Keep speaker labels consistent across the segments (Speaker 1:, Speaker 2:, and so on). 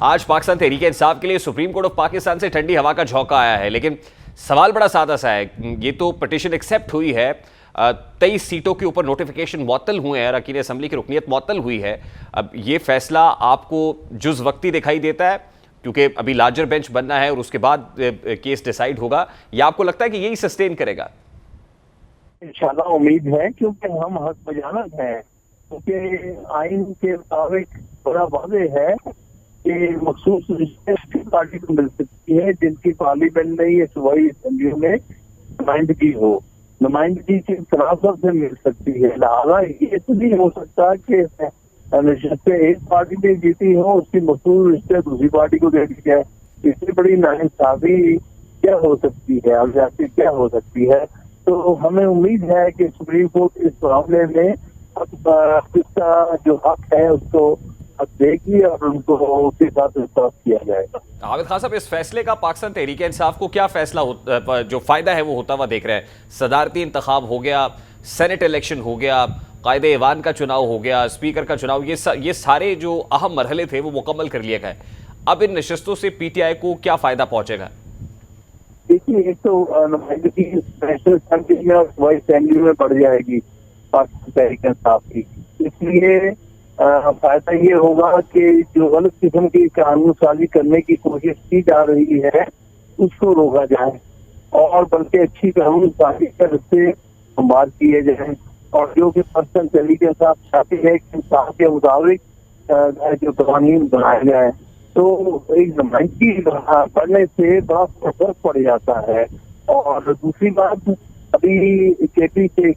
Speaker 1: आज पाकिस्तान तहरीक-ए-इंसाफ के लिए सुप्रीम कोर्ट ऑफ पाकिस्तान से ठंडी हवा का झोंका आया है, लेकिन सवाल बड़ा सादा सा है। ये तो पिटीशन एक्सेप्ट हुई है, 23 सीटों के ऊपर नोटिफिकेशन मुअत्तल हुए हैं, अरकान असम्बली की रुकनियत मुअत्तल हुई है। अब ये फैसला आपको जुज़ वक्ती दिखाई देता है क्योंकि अभी लार्जर बेंच बनना है और उसके बाद केस डिसाइड होगा, या आपको लगता है कि यही सस्टेन करेगा?
Speaker 2: इंशाल्लाह उम्मीद है, क्योंकि हम हक बजानत हैं, क्योंकि आइन के मुताबिक बड़ा वाज़ेह है कि मखसूस रिश्ते पार्टी को मिल सकती है जिनकी पार्लियामेंट में या सूबाई असेंबलियों में नुमाइंदगी हो, नुमाइंदगी की तनासब से मिल सकती है। लिहाजा ये तो नहीं हो सकता कि नशस्तें एक पार्टी ने जीती हो, उसकी मखसूस रिश्ते दूसरी पार्टी को दे दी जाए। इससे बड़ी नाइंसाफी क्या हो सकती है और जाती क्या हो सकती है। तो हमें उम्मीद है कि सुप्रीम कोर्ट इस मामले में इसका जो हक है उसको हक देगी और उनको उसके साथ इंसाफ किया जाएगा।
Speaker 1: आबिद खान साहब, इस फैसले का पाकिस्तान तहरीक-ए-इंसाफ को क्या फैसला जो फायदा है वो होता हुआ देख रहे हैं? सदारती इंतखाब हो गया, सेनेट इलेक्शन हो गया, कायदे ईवान का चुनाव हो गया, स्पीकर का चुनाव, ये सारे जो अहम मरहले थे वो मुकम्मल कर लिए गए। अब इन नशस्तों से पीटीआई को क्या फायदा पहुंचेगा?
Speaker 2: देखिए, एक तो नुमाइंदगी नेशनल असेंबली में और सूबाई असेंबली में बढ़ जाएगी पाकिस्तान तहरीक-ए-इंसाफ की। इसलिए फायदा ये होगा कि जो गलत किस्म की कानून साजी करने की कोशिश की जा रही है उसको रोका जाए और बल्कि अच्छी कानून साजी कर से संभाल किए जाए, और जो कि पाकिस्तान तहरीक-ए-इंसाफ चाहती है कि इंसाफ के मुताबिक जो कानून बनाए जाए। तो एक नुमाइंदगी पढ़ने से बड़ा फर्क पड़ जाता है। और दूसरी बात, अभी केपी के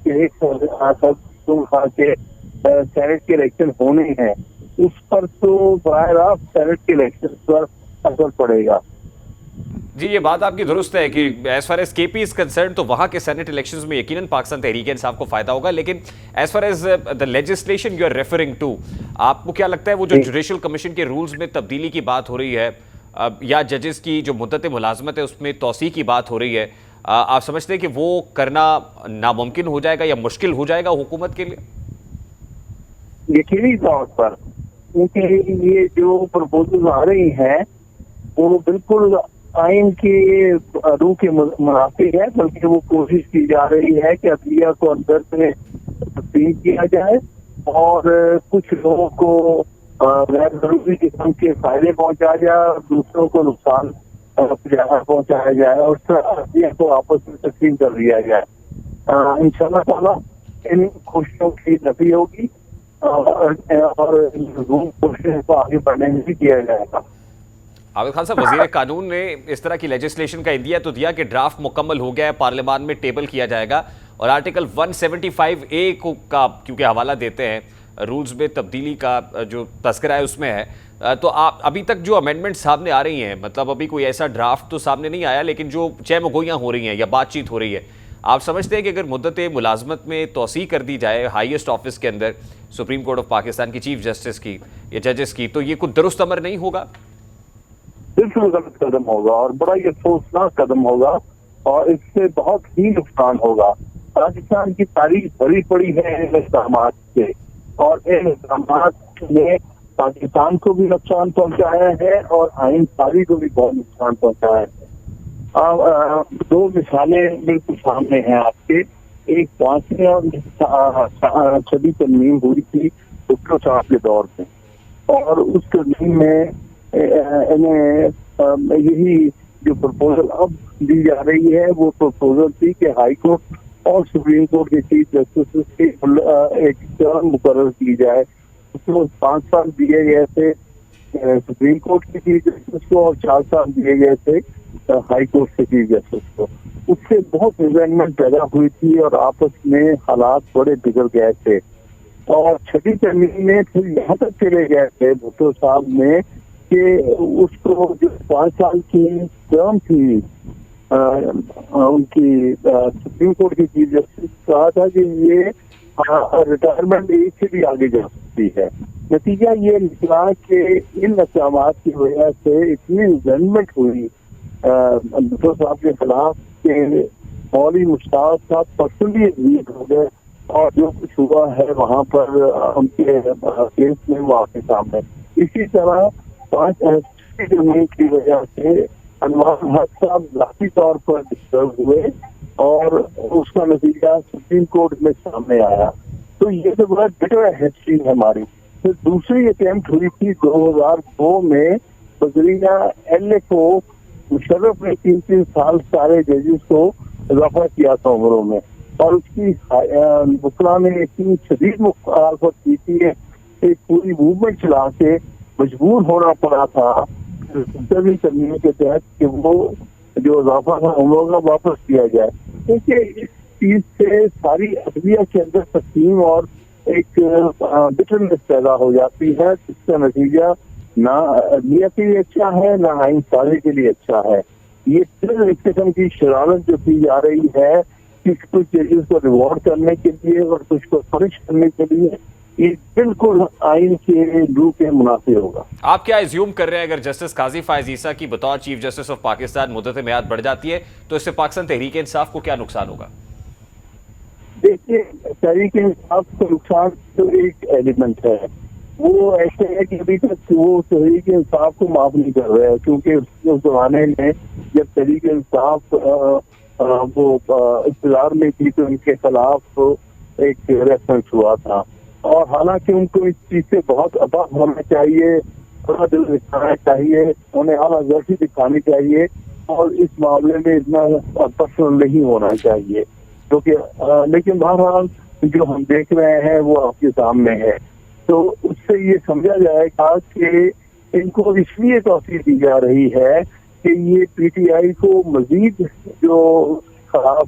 Speaker 2: सेनेट के इलेक्शन होने हैं, उस पर तो बराह रास्त सेनेट के इलेक्शन पर असर पड़ेगा।
Speaker 1: जी, ये बात आपकी दुरुस्त है कि as far as KP is concern तो वहां के सेनेट इलेक्शंस में यकीनन पाकिस्तान तहरीक-ए-इंसाफ को फायदा होगा, लेकिन as far as the legislation you are referring to, आपको क्या लगता है वो जो जुडिशल कमीशन के रूल्स में तब्दीली की बात हो रही है या जजेस की जो मुद्दत मुलाजमत है उसमें तौसी की बात हो रही है, आप समझते हैं कि वो करना नामुमकिन हो जाएगा या मुश्किल हो जाएगा हुकूमत के लिए?
Speaker 2: यकीनी तौर पर, क्योंकि ये जो प्रपोजल आ रही हैं वो बिल्कुल आइन के रूह के मुनाफिक है, बल्कि वो कोशिश की जा रही है कि अदलिया को अंदर से तब्दील किया जाए और कुछ लोगों को गैर जरूरी किस्म के फायदे पहुंचाया जाए और दूसरों को नुकसान पहुंचाया जाए और अदलिया को आपस में तकसीम कर दिया जाए। इंशाल्लाह ताला इन कोशिशों की नफी होगी और कोशिश को आगे बढ़ने में भी किया जाएगा।
Speaker 1: आबिद खान साहब, वजीर कानून ने इस तरह की लेजिस्लेशन का इंदिया तो दिया कि ड्राफ्ट मुकम्मल हो गया है, पार्लियामान में टेबल किया जाएगा और आर्टिकल 175A का क्योंकि हवाला देते हैं, रूल्स में तब्दीली का जो तस्करा है उसमें है। तो आप अभी तक जो अमेंडमेंट सामने आ रही हैं, मतलब अभी कोई ऐसा ड्राफ्ट तो सामने नहीं आया, लेकिन जो चहमगोइयाँ हो रही हैं या बातचीत हो रही है, आप समझते हैं कि अगर मुद्दत मुलाजमत में तोसी कर दी जाए हाईएस्ट ऑफिस के अंदर सुप्रीम कोर्ट ऑफ पाकिस्तान की चीफ जस्टिस की या जजेस की, तो ये कुछ दुरुस्त अमर नहीं होगा?
Speaker 2: बिल्कुल गलत कदम होगा और बड़ा ही अफसोसनाक कदम होगा और इससे बहुत ही नुकसान होगा। पाकिस्तान की तारीख भरी पड़ी है इन इक़दाम से और इन इक़दाम ने पाकिस्तान को भी नुकसान पहुंचाया है और आइन सारी को भी बहुत नुकसान पहुंचाया है। दो मिसालें बिल्कुल सामने हैं आपके। एक 5वीं सदी तरमीम हुई थी भुट्टो साहब के दौर में और उस तरमीम में इन्हें यही जो प्रपोजल अब दी जा रही है वो प्रपोजल थी कि हाई कोर्ट और सुप्रीम कोर्ट के चीफ जस्टिस की एक टर्म मुकर्रर की जाए। उसको 5 साल दिए गए थे सुप्रीम कोर्ट के चीफ जस्टिस को और 4 साल दिए गए थे हाई कोर्ट के चीफ जस्टिस को। उससे बहुत रिजेंटमेंट पैदा हुई थी और आपस में हालात बड़े बिगड़ गए थे और छठी तरमीम में फिर यहाँ तक चले गए थे भुट्टो साहब में कि उसको जो 5 साल की टर्म थी उनकी सुप्रीम कोर्ट की चीफ जस्टिस कहा था कि ये रिटायरमेंट एज से भी आगे जा सकती है। नतीजा ये निकला कि इन इक़दामात की वजह से इतनी रिजेंटमेंट हुई भुट्टो साहब के खिलाफ के मौलवी मुश्ताक साहब पर्सनली वीक हो गए और जो कुछ हुआ है वहाँ पर उनके केस में वो आपके सामने। इसी तरह जमीन की वजह से अनवर हक साहब जाती तौर पर डिस्टर्ब हुए और उसका नतीजा सुप्रीम कोर्ट में सामने आया। तो ये तो बड़ा बिटर हिस्ट्री है हमारी। फिर दूसरी अटेम्प्ट हुई थी 2002 में, बजरीना एल को मुशर्रफ ने 3-3 साल सारे जजेस को इजाफा किया था उम्रों में, और उसकी वकला ने इतनी शदीद मुखालफत की थी कि पूरी मूवमेंट चला के मजबूर होना पड़ा था सभी करने के तहत कि वो जो इजाफा था उम्रों का वापस किया जाए, क्योंकि इस चीज से सारी अदलिया के अंदर तस्लीम और एक बिटरनेस पैदा हो जाती है, जिसका नतीजा ना अदलिया के लिए अच्छा है ना आइन सारे के लिए अच्छा है। ये फिर एक किस्म की शरारत जो की जा रही है कि कुछ जजेस को रिवॉर्ड करने के लिए और कुछ को पनिश करने के लिए, ये बिल्कुल आइन के रूह के मुनाफिक होगा।
Speaker 1: आप क्या एज्यूम कर रहे हैं, अगर जस्टिस काजी फायज ईसा की बतौर चीफ जस्टिस ऑफ पाकिस्तान मुद्दत मियाद बढ़ जाती है तो इससे पाकिस्तान तहरीक इंसाफ को क्या नुकसान होगा?
Speaker 2: देखिए, तहरीक इंसाफ का नुकसान तो एक एलिमेंट है, वो ऐसे है कि अभी तक वो तहरीक इंसाफ को माफ नहीं कर रहे हैं, क्योंकि उस जमाने में जब तहरीक इंसाफ वो इख्तियार में थी तो उनके खिलाफ एक रेफरेंस हुआ था, और हालांकि उनको इस चीज से बहुत अबाक होना चाहिए, थोड़ा दिल दिखाना चाहिए, उन्हें आलाजर्फी दिखानी चाहिए और इस मामले में इतना पर्सनल नहीं होना चाहिए, क्योंकि लेकिन बहरहाल जो हम देख रहे हैं वो आपके सामने है। तो उससे ये समझा जाएगा कि इनको इसलिए तौसीफ दी जा रही है कि ये पीटीआई को मजीद जो खराब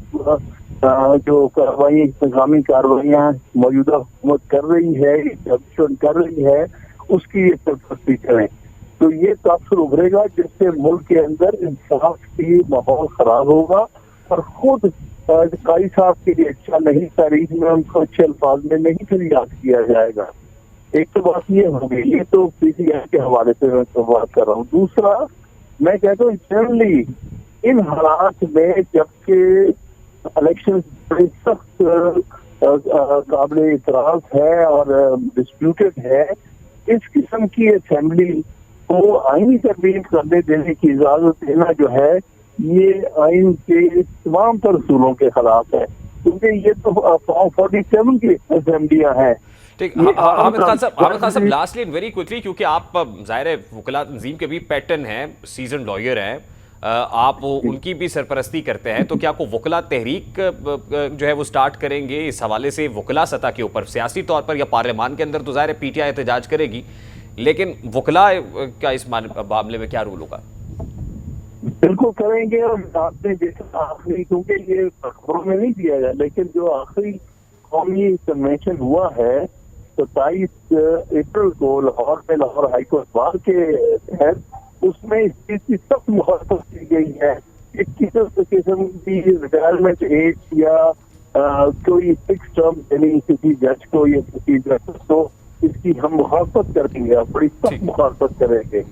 Speaker 2: जो कार्रवाई इंतजामी कार्रवाइयाँ मौजूदा हुकूमत कर रही है, कर रही है, उसकी ये सरपरस्ती करें, तो ये तासुर उभरेगा जिससे मुल्क के अंदर इंसाफ की माहौल खराब होगा और खुद कारी साहब के लिए अच्छा नहीं, तारीख में उनको अच्छे अल्फाज में नहीं फिर याद किया जाएगा। एक तो बात ये होगी, ये तो पीटीआई के हवाले से मैं तो बात कर रहा हूँ। दूसरा, मैं कहता हूँ जनरली इन हालात में जबकि इलेक्शन बड़े सख्त काबिल इतराज है और डिस्प्यूटेड है, इस किस्म की असेंबली को आईनी तरमीम करने देने की इजाजत देना जो है ये आइन के तमाम तर उसूलों के खिलाफ है, क्योंकि ये तो 47 की असेंबलियां हैं।
Speaker 1: ठीक, हामिद खान साहब लास्टली वेरी क्विकली, क्योंकि आप जाहिर है वकला तंजीम के भी पैटर्न हैं, सीजन लॉयर हैं, आप उनकी भी सरपरस्ती करते हैं, तो क्या आपको वकला तहरीक जो है वो स्टार्ट करेंगे इस हवाले से वकला सतह के ऊपर, सियासी तौर पर या पार्लियामान के अंदर तो जाहिर है पीटीआई एहतजाज करेगी, लेकिन वकला का इस मामले में क्या रूल होगा?
Speaker 2: बिल्कुल करेंगे, और आपने देखा आखिरी, क्योंकि ये खबरों में नहीं दिया गया, लेकिन जो आखिरी कौमी कन्वेंशन हुआ है 27 अप्रैल को लाहौर में, लाहौर हाईकोर्ट बार के तहत, उसमें इस चीज की सख्त मुखालफत की गई है कि किस्म की रिटायरमेंट एज या कोई फिक्स टर्म देनी किसी जज को या किसी जज को, इसकी हम मुखालफत करेंगे, बड़ी सख्त मुखालफत करेंगे।